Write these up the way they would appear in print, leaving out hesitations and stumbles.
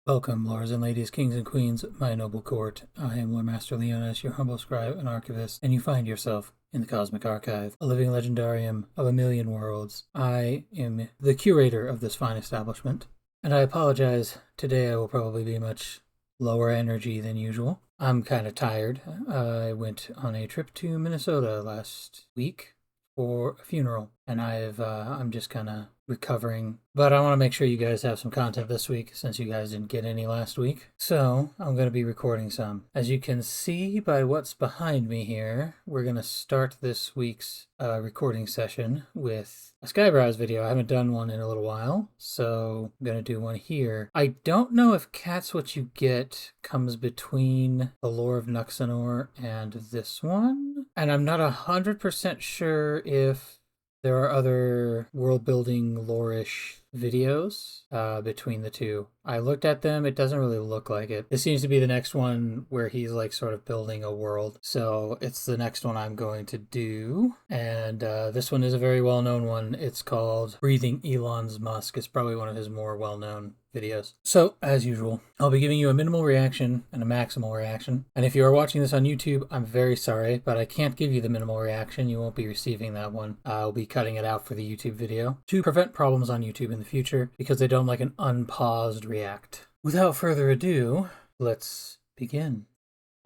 Welcome, lords and ladies, kings and queens, my noble court. I am Lord Master Leonis, your humble scribe and archivist, and you find yourself in the Cosmic Archive, a living legendarium of a million worlds. I am the curator of this fine establishment, and I apologize. Today I will probably be much lower energy than usual. I'm kind of tired. I went on a trip to Minnesota last week for a funeral, and I'm just kind of recovering, but I want to make sure you guys have some content this week since you guys didn't get any last week. So I'm going to be recording some. As you can see by what's behind me here, we're going to start this week's recording session with a Skyebrows video. I haven't done one in a little while, so I'm going to do one here. I don't know if Cat's What You Get comes between the Lore of Nuxanor and this one, and I'm not 100% sure if there are other world-building lore-ish videos between the two. I looked at them, it doesn't really look like it. This seems to be the next one where he's like sort of building a world. So it's the next one I'm going to do. And this one is a very well-known one. It's called Breathing Elon's Musk. It's probably one of his more well-known videos. So, as usual, I'll be giving you a minimal reaction and a maximal reaction. And if you are watching this on YouTube, I'm very sorry, but I can't give you the minimal reaction. You won't be receiving that one. I'll be cutting it out for the YouTube video to prevent problems on YouTube in the future because they don't like an unpaused react. Without further ado, let's begin.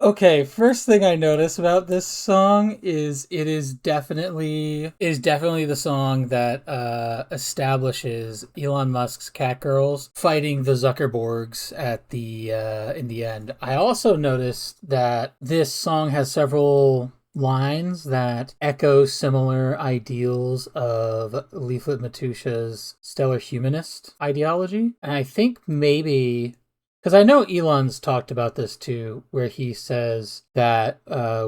Okay, first thing I notice about this song is it is definitely the song that establishes Elon Musk's cat girls fighting the Zuckerbergs at the in the end. I also noticed that this song has several lines that echo similar ideals of Leaflet Matusha's stellar humanist ideology, and I think maybe, because I know Elon's talked about this too, where he says that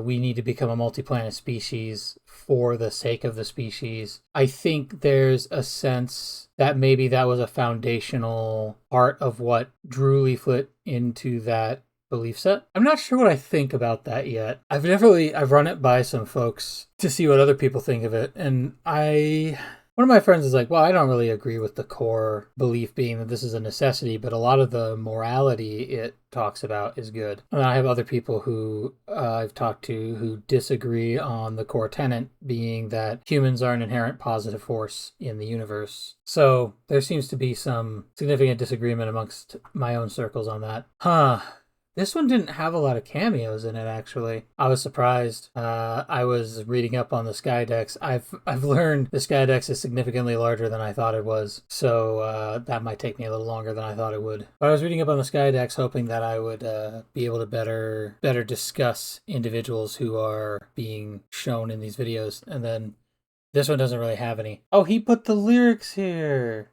we need to become a multi-planet species for the sake of the species. I think there's a sense that maybe that was a foundational part of what drew Leaflet into that belief set. I'm not sure what I think about that yet. I've run it by some folks to see what other people think of it, and one of my friends is like, well, I don't really agree with the core belief being that this is a necessity, but a lot of the morality it talks about is good. And I have other people who I've talked to who disagree on the core tenet being that humans are an inherent positive force in the universe. So there seems to be some significant disagreement amongst my own circles on that. This one didn't have a lot of cameos in it, actually. I was surprised. I was reading up on the Skydex. I've learned the Skydex is significantly larger than I thought it was, so that might take me a little longer than I thought it would. But I was reading up on the Skydex hoping that I would be able to better discuss individuals who are being shown in these videos, and then this one doesn't really have any. Oh, he put the lyrics here!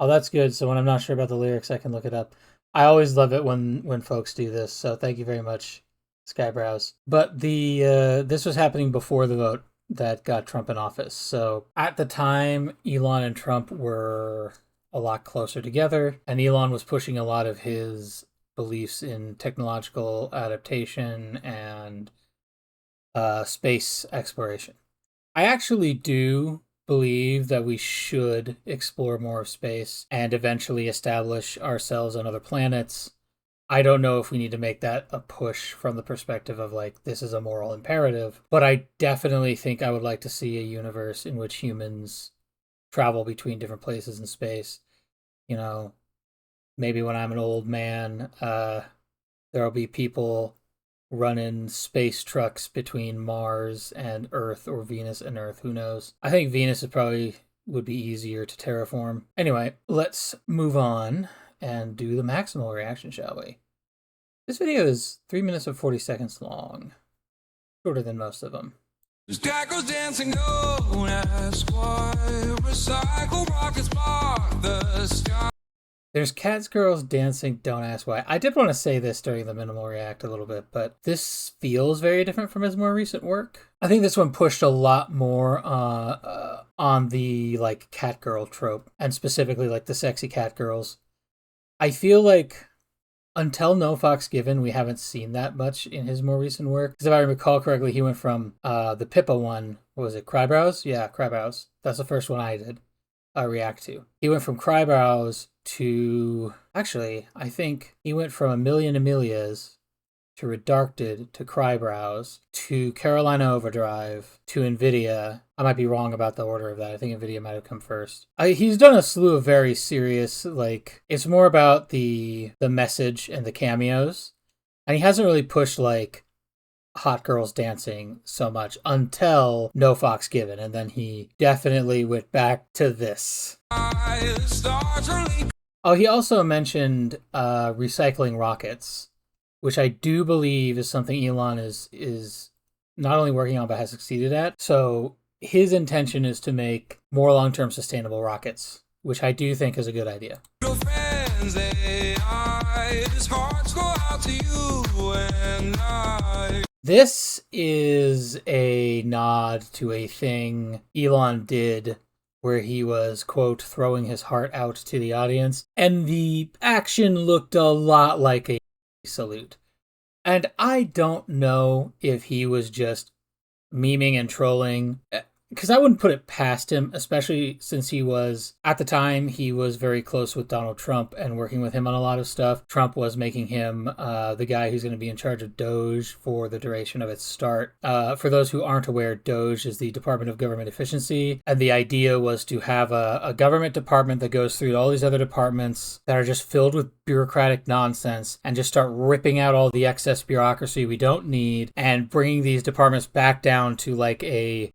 Oh, that's good, so when I'm not sure about the lyrics, I can look it up. I always love it when folks do this, so thank you very much, Skyebrows. But this was happening before the vote that got Trump in office. So at the time, Elon and Trump were a lot closer together, and Elon was pushing a lot of his beliefs in technological adaptation and space exploration. I actually do believe that we should explore more of space and eventually establish ourselves on other planets. I don't know if we need to make that a push from the perspective of like, this is a moral imperative, but I definitely think I would like to see a universe in which humans travel between different places in space. You know, maybe when I'm an old man, there'll be people running space trucks between Mars and Earth, or Venus and Earth, who knows. I think Venus would be easier to terraform. Anyway, let's move on and do the maximal reaction, shall we? This video is 3 minutes and 40 seconds long, shorter than most of them. Dancing, don't ask why. Recycle rockets spark the sky. There's cats, girls dancing, don't ask why. I did want to say this during the minimal react a little bit, but this feels very different from his more recent work. I think this one pushed a lot more on the like cat girl trope, and specifically like the sexy cat girls. I feel like until No Fox Given, we haven't seen that much in his more recent work. Because if I recall correctly, he went from the Pippa one, what was it, Skyebrows? Yeah, Skyebrows. That's the first one I did react to. He went from Skyebrows to... Actually, I think he went from a million Amelias to Redacted to Skyebrows to Carolina Overdrive to NVIDIA. I might be wrong about the order of that. I think NVIDIA might have come first. He's done a slew of very serious, like, it's more about the message and the cameos. And he hasn't really pushed, like, hot girls dancing so much until No Fox Given. And then he definitely went back to this. Oh, he also mentioned recycling rockets, which I do believe is something Elon is not only working on, but has succeeded at. So his intention is to make more long-term sustainable rockets, which I do think is a good idea. This is a nod to a thing Elon did where he was, quote, throwing his heart out to the audience, and the action looked a lot like a salute. And I don't know if he was just memeing and trolling, because I wouldn't put it past him, especially since he was, at the time, he was very close with Donald Trump and working with him on a lot of stuff. Trump was making him the guy who's going to be in charge of Doge for the duration of its start. For those who aren't aware, Doge is the Department of Government Efficiency, and the idea was to have a government department that goes through all these other departments that are just filled with bureaucratic nonsense and just start ripping out all the excess bureaucracy we don't need and bringing these departments back down to like a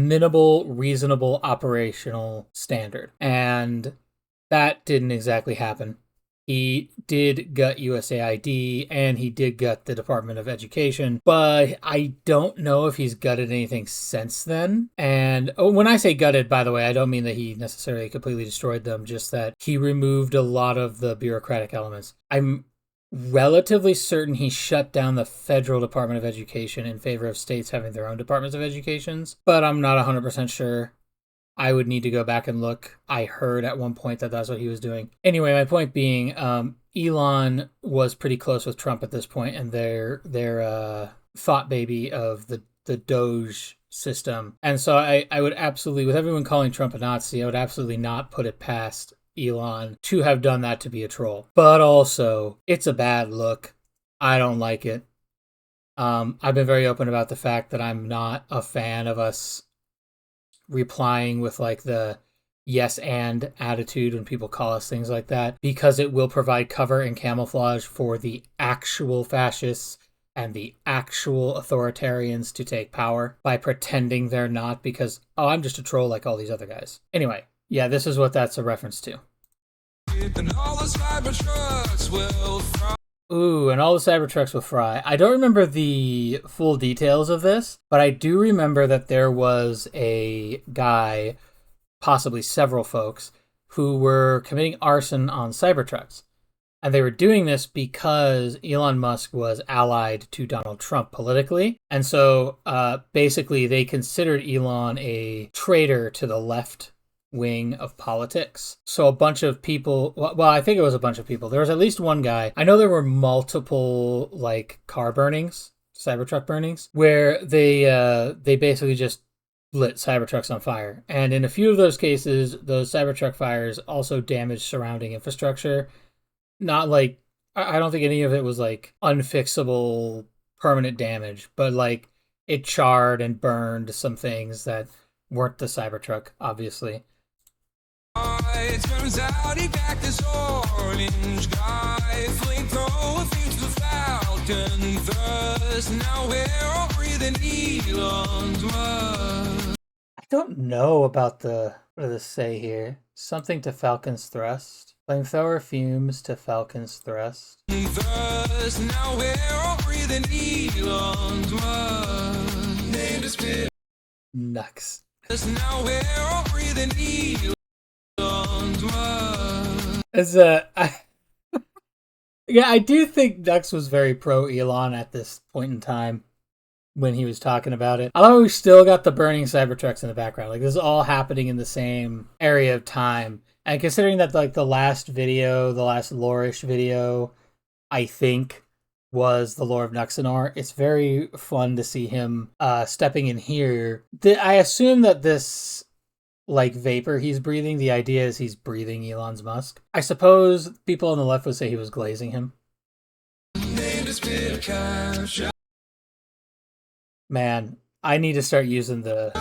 minimal, reasonable operational standard. And that didn't exactly happen. He did gut USAID and he did gut the Department of Education, but I don't know if he's gutted anything since then. And when I say gutted, by the way, I don't mean that he necessarily completely destroyed them, just that he removed a lot of the bureaucratic elements. I'm relatively certain he shut down the federal Department of Education in favor of states having their own departments of educations, but I'm not 100% sure. I would need to go back and look. I heard at one point that that's what he was doing. Anyway, my point being, Elon was pretty close with Trump at this point, and their thought baby of the Doge system. And so I would absolutely, with everyone calling Trump a Nazi, I would absolutely not put it past Elon to have done that to be a troll. But also, it's a bad look. I don't like it. I've been very open about the fact that I'm not a fan of us replying with like the yes and attitude when people call us things like that, because it will provide cover and camouflage for the actual fascists and the actual authoritarians to take power by pretending they're not, because, oh, I'm just a troll like all these other guys. Anyway, yeah, this is what that's a reference to. Ooh, and all the Cybertrucks will fry. I don't remember the full details of this, but I do remember that there was a guy, possibly several folks, who were committing arson on Cybertrucks. And they were doing this because Elon Musk was allied to Donald Trump politically. And so basically they considered Elon a traitor to the left wing of politics. So a bunch of people, well, I think it was a bunch of people. There was at least one guy. I know there were multiple like car burnings, Cybertruck burnings, where they basically just lit Cybertrucks on fire. And in a few of those cases, those Cybertruck fires also damaged surrounding infrastructure. Not like, I don't think any of it was like unfixable permanent damage, but like it charred and burned some things that weren't the Cybertruck, obviously. It turns out he packed this orange guy, flamethrower fused the Falcon first. Now we're all breathing Elon's blood. I don't know about what does this say here? Something to Falcon's thrust. Flamethrower fumes to Falcon's thrust. First, now we're all breathing Elon's blood. Name is Bill. Nux. Now we're all breathing Elon's blood. Yeah, I do think Nux was very pro Elon at this point in time when he was talking about it. Although we still got the burning Cybertrucks in the background. Like, this is all happening in the same area of time. And considering that, like, the last Lore-ish video, I think, was the Lore of Nuxanor, it's very fun to see him stepping in here. I assume that this like vapor he's breathing. The idea is he's breathing Elon's Musk. I suppose people on the left would say he was glazing him. Man, I need to start using the...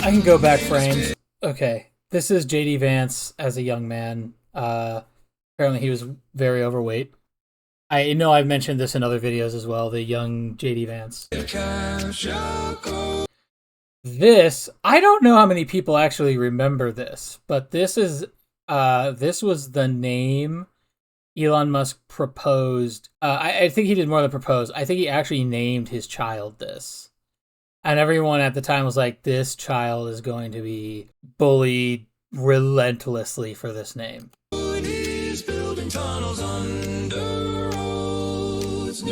I can go back frames. Okay, this is JD Vance as a young man. Apparently he was very overweight. I know I've mentioned this in other videos as well, the young JD Vance. This, I don't know how many people actually remember this, but this was the name Elon Musk proposed. I think he did more than propose. I think he actually named his child this. And everyone at the time was like, this child is going to be bullied relentlessly for this name. Building tunnels under roads,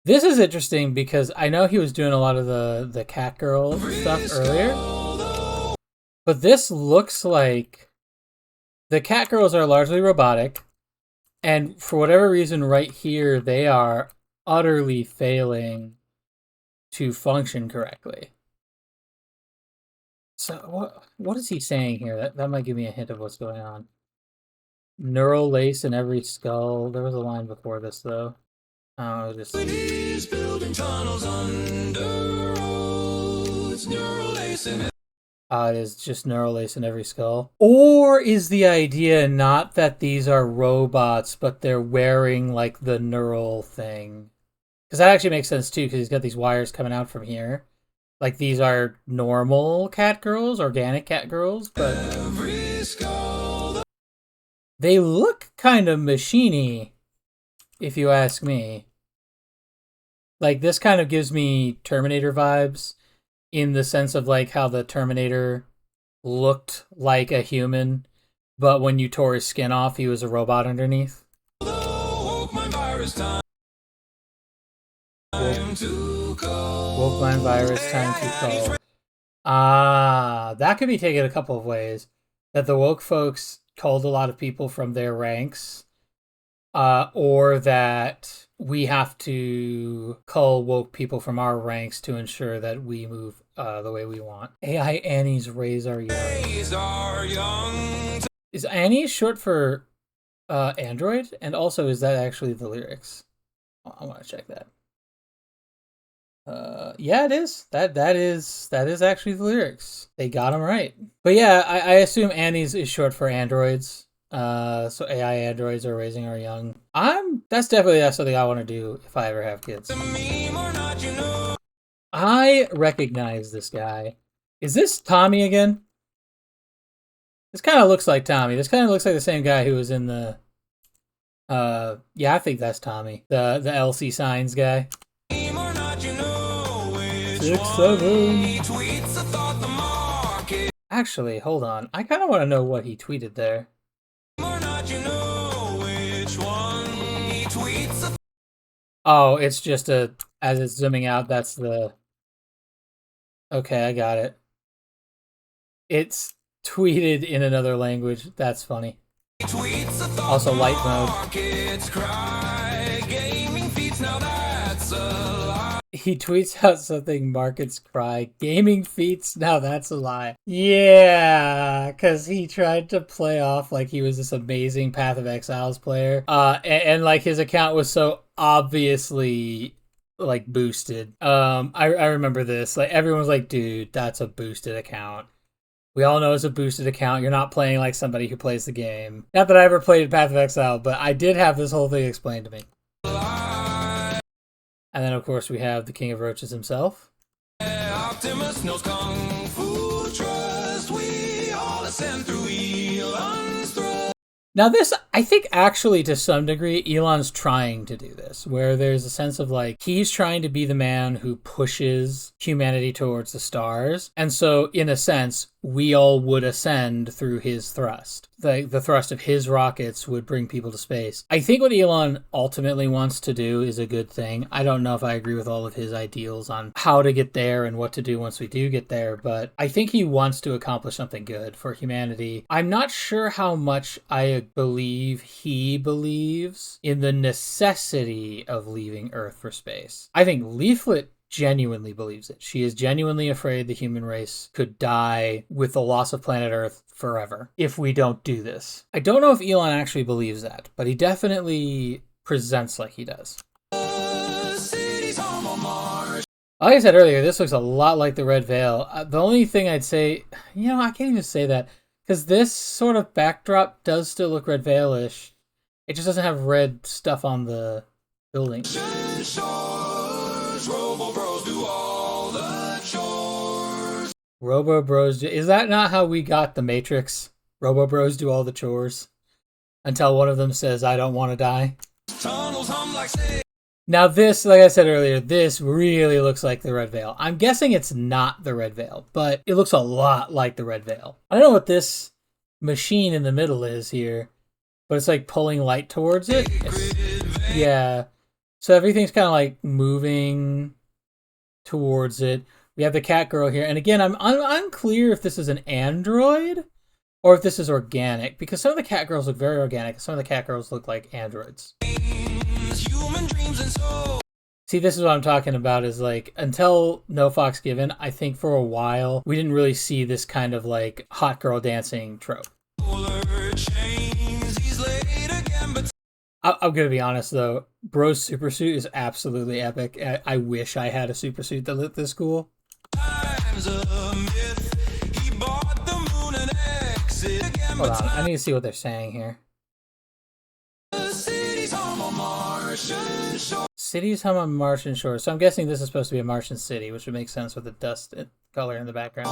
this is interesting because I know he was doing a lot of the cat girl stuff earlier. But this looks like the cat girls are largely robotic. And for whatever reason right here, they are utterly failing to function correctly. So what is he saying here? That might give me a hint of what's going on. Neural lace in every skull. There was a line before this though. Oh, just building tunnels under roads, neural lace in it. It is just neural lace in every skull. Or is the idea not that these are robots, but they're wearing like the neural thing? Because that actually makes sense too, because he's got these wires coming out from here. Like these are normal cat girls, organic cat girls, but they look kind of machine-y, if you ask me. Like this kind of gives me Terminator vibes in the sense of like how the Terminator looked like a human, but when you tore his skin off, he was a robot underneath. Woke my virus, time to call. Woke my virus, time to call. That could be taken a couple of ways. That the woke folks called a lot of people from their ranks, or that we have to cull woke people from our ranks to ensure that we move the way we want. AI Annie's raise our young. Is Annie short for Android? And also, is that actually the lyrics? I want to check that. Yeah, it is. That is actually the lyrics. They got them right. But yeah, I assume Annie's is short for androids. So AI androids are raising our young. That's something I want to do if I ever have kids. I recognize this guy. Is this Tommy again? This kind of looks like Tommy. This kind of looks like the same guy who was in the yeah, I think that's Tommy. The LC Signs guy. 6-7. Actually, hold on. I kind of want to know what he tweeted there. Oh, it's just as it's zooming out, that's the... Okay, I got it. It's tweeted in another language. That's funny. Also, light mode. He tweets out something, markets cry. Gaming feats, now that's a lie. Yeah, because he tried to play off like he was this amazing Path of Exiles player. And like his account was so obviously like boosted. I remember this. Like everyone was like, dude, that's a boosted account. We all know it's a boosted account. You're not playing like somebody who plays the game. Not that I ever played Path of Exile, but I did have this whole thing explained to me. And then, of course, we have the King of Roaches himself. Optimus knows Kung Fu trust. We all ascend through Elon's thrust. Now this, I think actually to some degree, Elon's trying to do this, where there's a sense of like, he's trying to be the man who pushes humanity towards the stars. And so, in a sense, we all would ascend through his thrust. The thrust of his rockets would bring people to space. I think what Elon ultimately wants to do is a good thing. I don't know if I agree with all of his ideals on how to get there and what to do once we do get there, but I think he wants to accomplish something good for humanity. I'm not sure how much I believe he believes in the necessity of leaving Earth for space. I think Leaflet genuinely believes it. She is genuinely afraid the human race could die with the loss of planet Earth forever if we don't do this. I don't know if Elon actually believes that, but he definitely presents like he does. Like I said earlier, this looks a lot like the Red Veil. The only thing I'd say, I can't even say that, because this sort of backdrop does still look Red Veil-ish. It just doesn't have red stuff on the building. Robo Bros. Is that not how we got the Matrix? Robo Bros do all the chores until one of them says, "I don't want to die." Now this, like I said earlier, this really looks like the Red Veil. I'm guessing it's not the Red Veil, but it looks a lot like the Red Veil. I don't know what this machine in the middle is here, but it's like pulling light towards it. Yeah. So everything's kind of like moving towards it. We have the cat girl here. And again, I'm unclear if this is an android or if this is organic, because some of the cat girls look very organic. Some of the cat girls look like androids. See, this is what I'm talking about, is like, until No Fox Given, I think for a while, we didn't really see this kind of like hot girl dancing trope. I'm gonna be honest though, Bro's supersuit is absolutely epic. I wish I had a supersuit that looked this cool. Hold on, I need to see what they're saying here. Cities hum on Martian shores. So I'm guessing this is supposed to be a Martian city, which would make sense with the dust color in the background.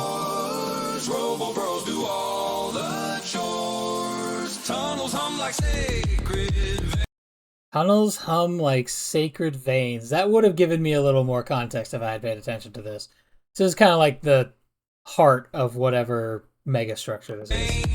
Tunnels hum like sacred veins. That would have given me a little more context if I had paid attention to this. So this is kind of like the heart of whatever mega structure this is.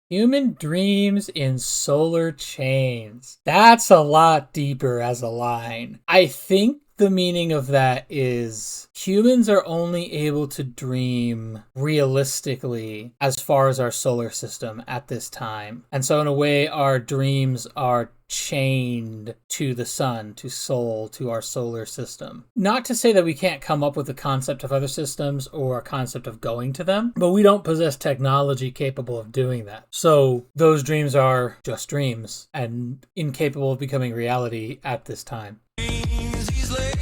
Human dreams in solar chains. That's a lot deeper as a line. I think the meaning of that is humans are only able to dream realistically as far as our solar system at this time. And so in a way, our dreams are chained to the sun, to Sol, to our solar system. Not to say that we can't come up with a concept of other systems or a concept of going to them, but we don't possess technology capable of doing that. So those dreams are just dreams and incapable of becoming reality at this time. He's late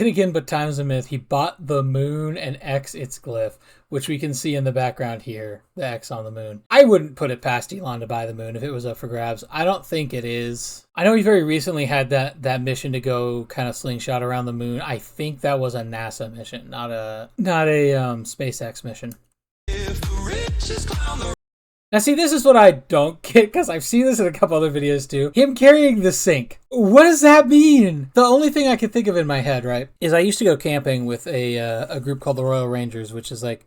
again, but time's a myth. He bought the moon and X its glyph, which we can see in the background here, the X on the moon. I wouldn't put it past Elon to buy the moon if it was up for grabs. I don't think it is. I know he very recently had that mission to go kind of slingshot around the moon. I think that was a NASA mission, not a SpaceX mission. If the richest clown the Now see, this is what I don't get, because I've seen this in a couple other videos too. Him carrying the sink. What does that mean? The only thing I can think of in my head, right, is I used to go camping with a group called the Royal Rangers, which is like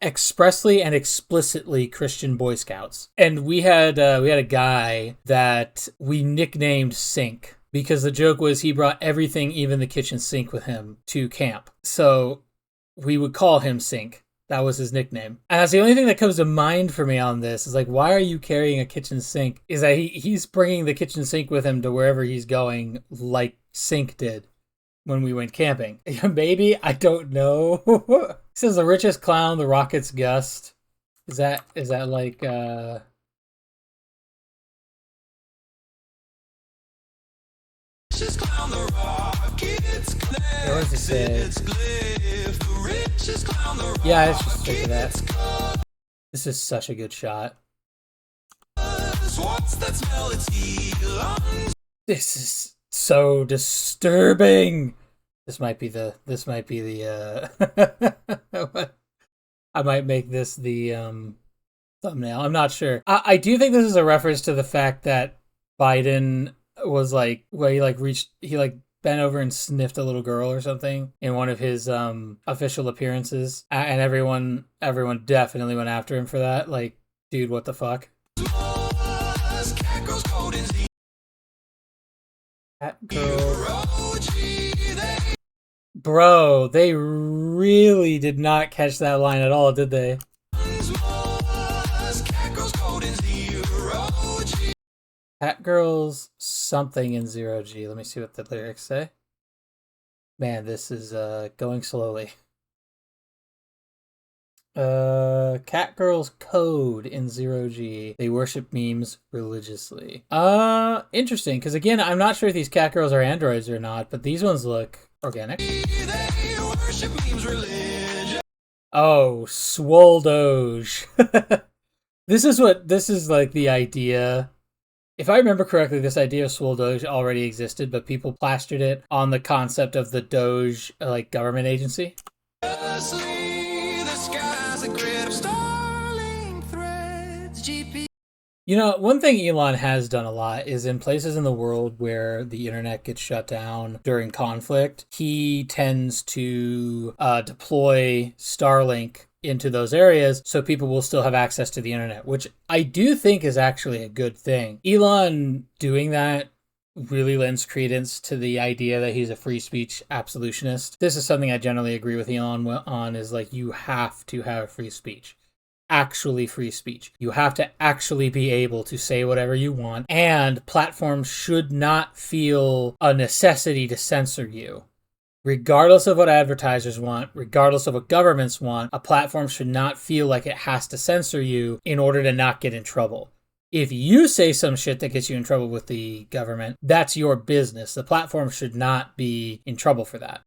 expressly and explicitly Christian Boy Scouts. And we had a guy that we nicknamed Sink, because the joke was he brought everything, even the kitchen sink, with him to camp. So we would call him Sink. That was his nickname. And that's the only thing that comes to mind for me on this, is like, why are you carrying a kitchen sink? Is that he's bringing the kitchen sink with him to wherever he's going, like Sink did when we went camping. Maybe, I don't know. It says the richest clown, the rocket's gust. Is that like Clown, the rocket's glyph, what does it say? Yeah, let's just stick to that. This is such a good shot. This is so disturbing. This might be the I might make this the thumbnail. I'm not sure. I do think this is a reference to the fact that Biden was like, where he bent over and sniffed a little girl or something in one of his official appearances, and everyone definitely went after him for that. Like, dude, what the fuck? Cat girl. Bro, they really did not catch that line at all, did they? Cat girls something in 0G. Let me see what the lyrics say. Man, this is going slowly. Cat girls code in 0G. They worship memes religiously. Interesting, because again, I'm not sure if these cat girls are androids or not, but these ones look organic. They worship memes Oh, swole doge. This is like the idea. If I remember correctly, this idea of swole doge already existed, but people plastered it on the concept of the doge, like, government agency. You know, one thing Elon has done a lot is in places in the world where the internet gets shut down during conflict, he tends to deploy Starlink into those areas so people will still have access to the internet, which I do think is actually a good thing. Elon doing that really lends credence to the idea that he's a free speech absolutionist. This is something I generally agree with Elon on, is like, you have to have free speech. Actually free speech. You have to actually be able to say whatever you want, and platforms should not feel a necessity to censor you. Regardless of what advertisers want, regardless of what governments want, a platform should not feel like it has to censor you in order to not get in trouble. If you say some shit that gets you in trouble with the government, that's your business. The platform should not be in trouble for that.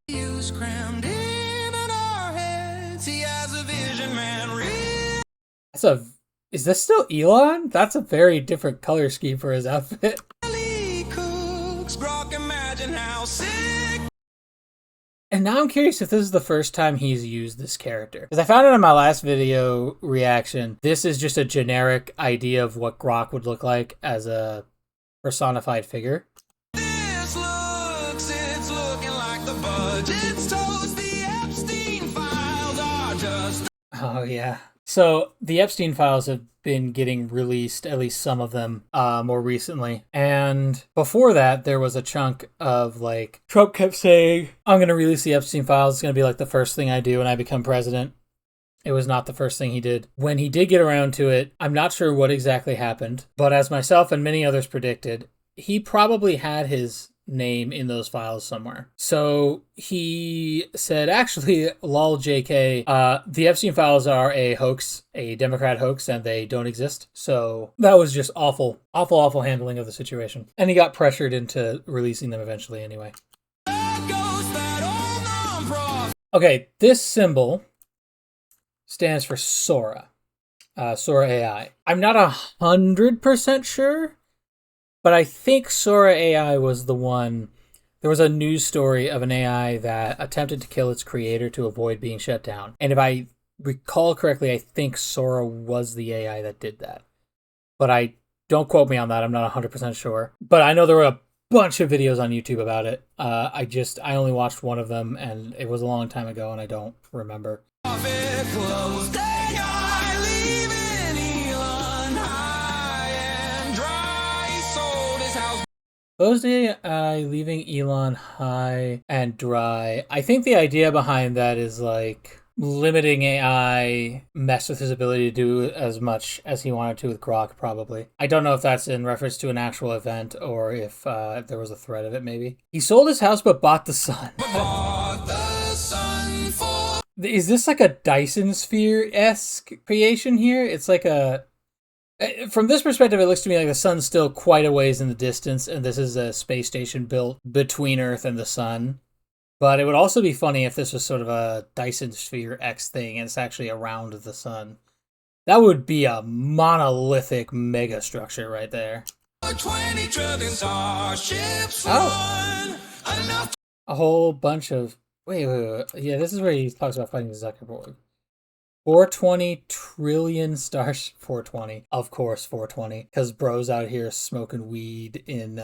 Is this still Elon? That's a very different color scheme for his outfit. And now I'm curious if this is the first time he's used this character. Because I found it in my last video reaction. This is just a generic idea of what Grok would look like as a personified figure. It's looking like the budget's toast. The Epstein files are just... Oh, yeah. So the Epstein files have been getting released, at least some of them, more recently. And before that, there was a chunk of, like, Trump kept saying, I'm going to release the Epstein files. It's going to be like the first thing I do when I become president. It was not the first thing he did. When he did get around to it, I'm not sure what exactly happened. But as myself and many others predicted, he probably had his name in those files somewhere. So he said, actually, lol JK, the Epstein files are a hoax, a Democrat hoax, and they don't exist. So that was just awful handling of the situation. And he got pressured into releasing them eventually anyway. Okay, this symbol stands for Sora. Sora AI. I'm not 100% sure, but I think Sora AI was the one. There was a news story of an AI that attempted to kill its creator to avoid being shut down. And if I recall correctly, I think Sora was the AI that did that. But don't quote me on that. I'm not 100% sure. But I know there were a bunch of videos on YouTube about it. I only watched one of them, and it was a long time ago, and I don't remember. Closed AI, leaving Elon high and dry. I think the idea behind that is like limiting AI messed with his ability to do as much as he wanted to with Grok, probably. I don't know if that's in reference to an actual event or if there was a thread of it, maybe. He sold his house but bought the sun. Is this like a Dyson Sphere-esque creation here? It's like a... From this perspective, it looks to me like the sun's still quite a ways in the distance, and this is a space station built between Earth and the sun. But it would also be funny if this was sort of a Dyson Sphere X thing, and it's actually around the sun. That would be a monolithic mega structure right there. 20 trillion starships a whole bunch of... Wait. Yeah, this is where he talks about fighting Zuckerberg. 420 trillion stars. 420. Of course, 420. Because bro's out here smoking weed in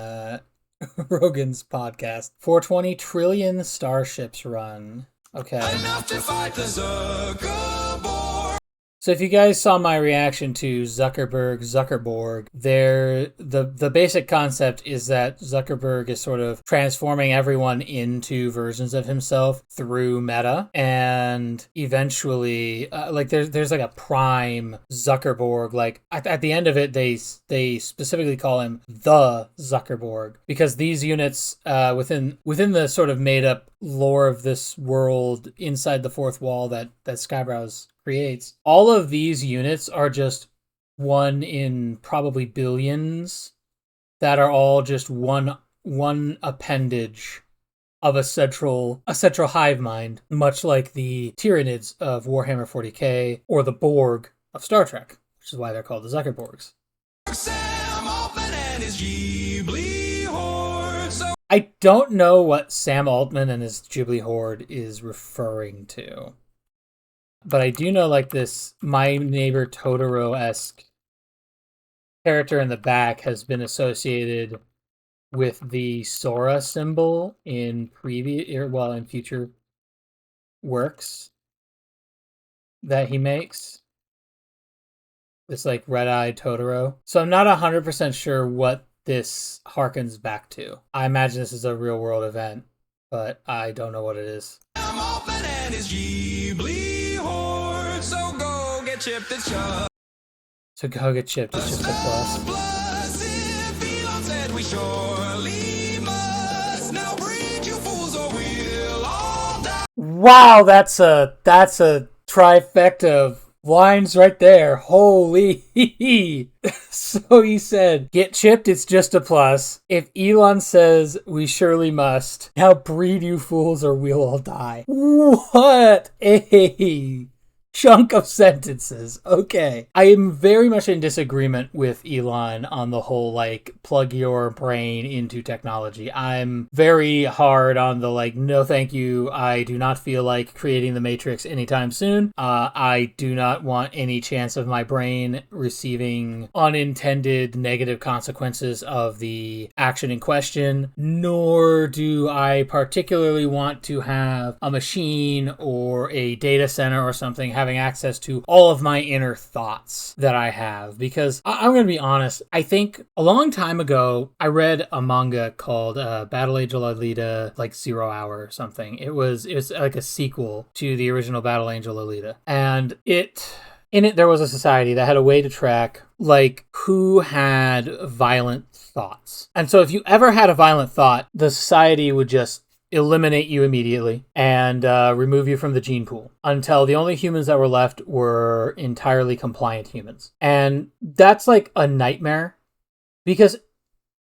Rogan's podcast. 420 trillion starships run. Okay. Enough to fight the Zuckerberg. So if you guys saw my reaction to Zuckerborg, the basic concept is that Zuckerberg is sort of transforming everyone into versions of himself through Meta, and eventually, like there's like a prime Zuckerborg. Like at the end of it, they specifically call him the Zuckerborg, because these units within the sort of made up lore of this world inside the fourth wall that Skyebrows creates, all of these units are just one in probably billions that are all just one appendage of a central hive mind, much like the Tyranids of Warhammer 40k or the Borg of Star Trek, which is why they're called the Zuckerborgs. I don't know what Sam Altman and his Ghibli horde is referring to. But I do know, like, this My Neighbor Totoro-esque character in the back has been associated with the Sora symbol in future works that he makes. This, like, red-eyed Totoro. So I'm not 100% sure what this harkens back to. I imagine this is a real-world event, but I don't know what it is. So go get chipped, it's just a plus. If Elon said we surely must now breed you fools or we'll all die. Wow, that's a trifecta of lines right there. Holy. So he said, get chipped, it's just a plus. If Elon says we surely must, now breed you fools or we'll all die. What a chunk of sentences. Okay. I am very much in disagreement with Elon on the whole, like, plug your brain into technology. I'm very hard on the, like, no thank you. I do not feel like creating the Matrix anytime soon. I do not want any chance of my brain receiving unintended negative consequences of the action in question, nor do I particularly want to have a machine or a data center or something having access to all of my inner thoughts that I have. Because I'm going to be honest, I think a long time ago, I read a manga called Battle Angel Alita, like 0 Hour or something. It was like a sequel to the original Battle Angel Alita. And in it, there was a society that had a way to track, like, who had violent thoughts. And so if you ever had a violent thought, the society would just eliminate you immediately and remove you from the gene pool until the only humans that were left were entirely compliant humans. And that's like a nightmare, because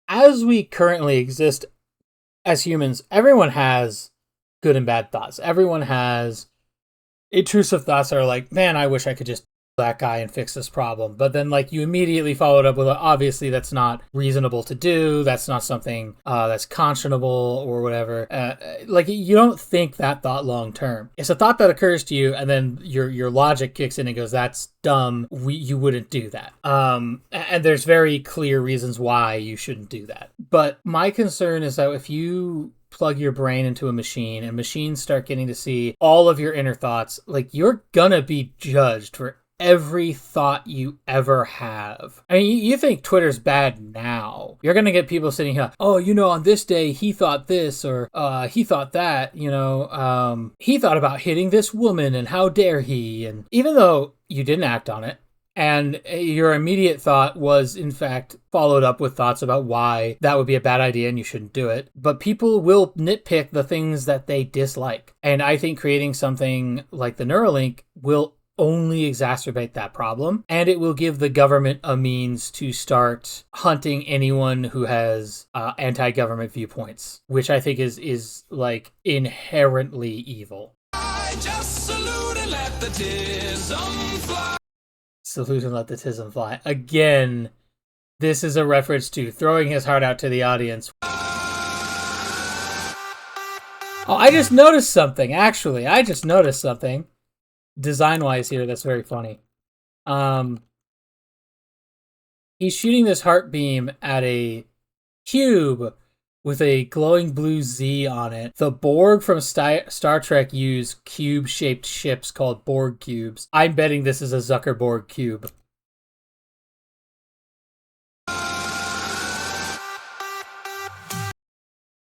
as we currently exist as humans, everyone has good and bad thoughts. Everyone has intrusive thoughts that are like, man, I wish I could just that guy and fix this problem. But then, like, you immediately followed up with, obviously that's not reasonable to do, that's not something that's conscionable or whatever. Like, you don't think that thought long term. It's a thought that occurs to you, and then your logic kicks in and goes, that's dumb, you wouldn't do that. And there's very clear reasons why you shouldn't do that. But my concern is that if you plug your brain into a machine and machines start getting to see all of your inner thoughts, like, you're gonna be judged for every thought you ever have. I mean, you think Twitter's bad now. You're gonna get people sitting here, oh, on this day he thought this, or he thought that, he thought about hitting this woman and how dare he. And even though you didn't act on it, and your immediate thought was, in fact, followed up with thoughts about why that would be a bad idea and you shouldn't do it. But people will nitpick the things that they dislike. And I think creating something like the Neuralink will only exacerbate that problem, and it will give the government a means to start hunting anyone who has anti-government viewpoints, which I think is like inherently evil. I just salute and let the tism fly. Salute and let the tism fly. Again, this is a reference to throwing his heart out to the audience. Oh, I just noticed something, actually. Design-wise here, that's very funny. He's shooting this heart beam at a cube with a glowing blue Z on it. The Borg from Star Trek use cube-shaped ships called Borg cubes. I'm betting this is a Zuckerborg cube.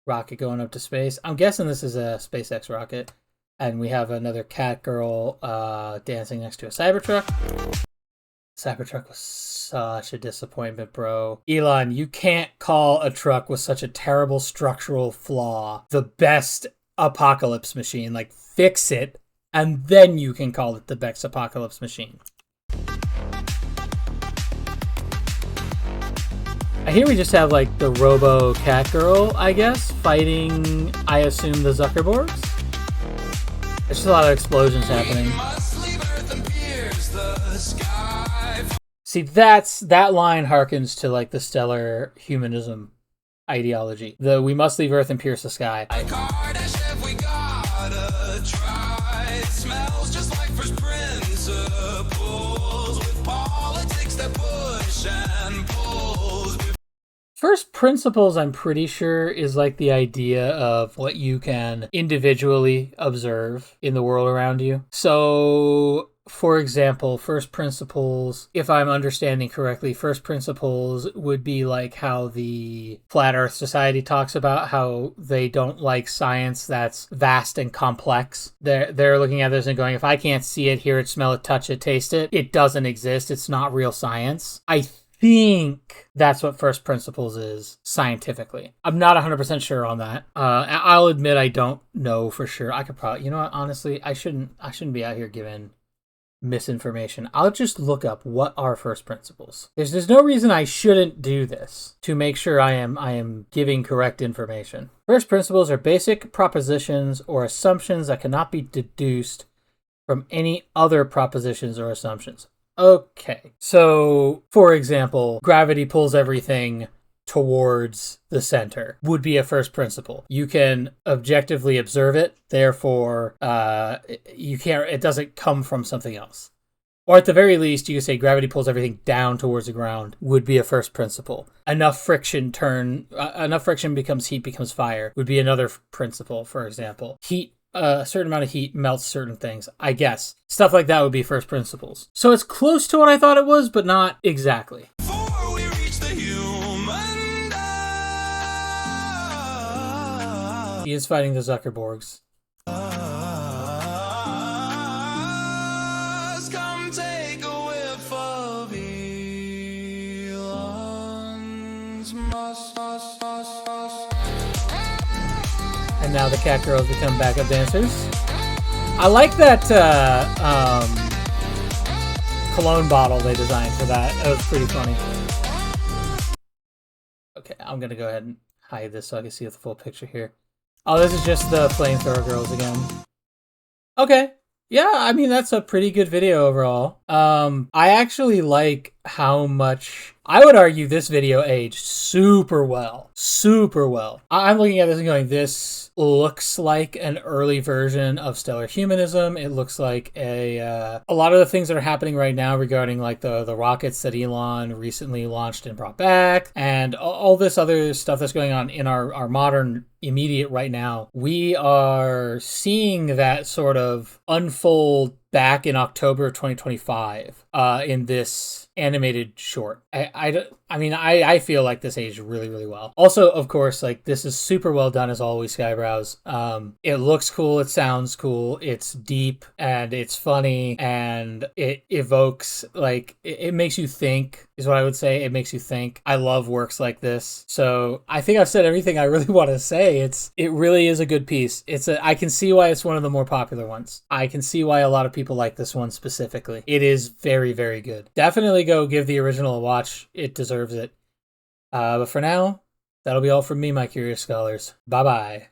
Rocket going up to space. I'm guessing this is a SpaceX rocket. And we have another cat girl dancing next to a Cybertruck. Cybertruck was such a disappointment, bro. Elon, you can't call a truck with such a terrible structural flaw the best apocalypse machine. Like, fix it, and then you can call it the best apocalypse machine. I hear we just have, like, the Robo Cat Girl, I guess, fighting, I assume, the Zuckerborgs? There's just a lot of explosions happening. See, that line harkens to, like, the stellar humanism ideology. The we must leave Earth and pierce the sky. Smells just like first principles with politics that push and pulls. First principles, I'm pretty sure, is like the idea of what you can individually observe in the world around you. So, for example, first principles, if I'm understanding correctly, first principles would be like how the Flat Earth Society talks about how they don't like science that's vast and complex. They're looking at this and going, if I can't see it, hear it, smell it, touch it, taste it, it doesn't exist. It's not real science. I think that's what first principles is scientifically. I'm not 100% sure on that. I'll admit I don't know for sure. I could probably, you know what, honestly, I shouldn't be out here giving misinformation. I'll just look up what are first principles. There's no reason I shouldn't do this to make sure I am giving correct information. First principles are basic propositions or assumptions that cannot be deduced from any other propositions or assumptions. Okay, so for example, gravity pulls everything towards the center would be a first principle. You can objectively observe it, therefore it doesn't come from something else. Or at the very least, you could say gravity pulls everything down towards the ground would be a first principle. Enough friction becomes heat, becomes fire would be another principle, for example. Heat, a certain amount of heat melts certain things, I guess. Stuff like that would be first principles. So it's close to what I thought it was, but not exactly. He is fighting the Zuckerborgs. Come take a whiff of Elon's Musk. And now the cat girls become backup dancers. I like that cologne bottle they designed for that. That was pretty funny. Okay, I'm gonna go ahead and hide this so I can see the full picture here. Oh, this is just the flamethrower girls again. Okay. Yeah, I mean, that's a pretty good video overall. I actually like how much, I would argue this video aged super well. Super well. I'm looking at this and going, this looks like an early version of stellar humanism. It looks like a lot of the things that are happening right now regarding like the rockets that Elon recently launched and brought back, and all this other stuff that's going on in our modern immediate right now. We are seeing that sort of unfold back in October of 2025 in this animated short. I feel like this aged really, really well. Also, of course, like this is super well done as always, Skyebrows. It looks cool, it sounds cool, it's deep and it's funny and it evokes like it makes you think is what I would say. It makes you think. I love works like this. So I think I've said everything I really want to say. It really is a good piece. I can see why it's one of the more popular ones. I can see why a lot of people like this one specifically. It is very, very good. Definitely go give the original a watch. It deserves it. But for now, that'll be all from me, my curious scholars. Bye-bye.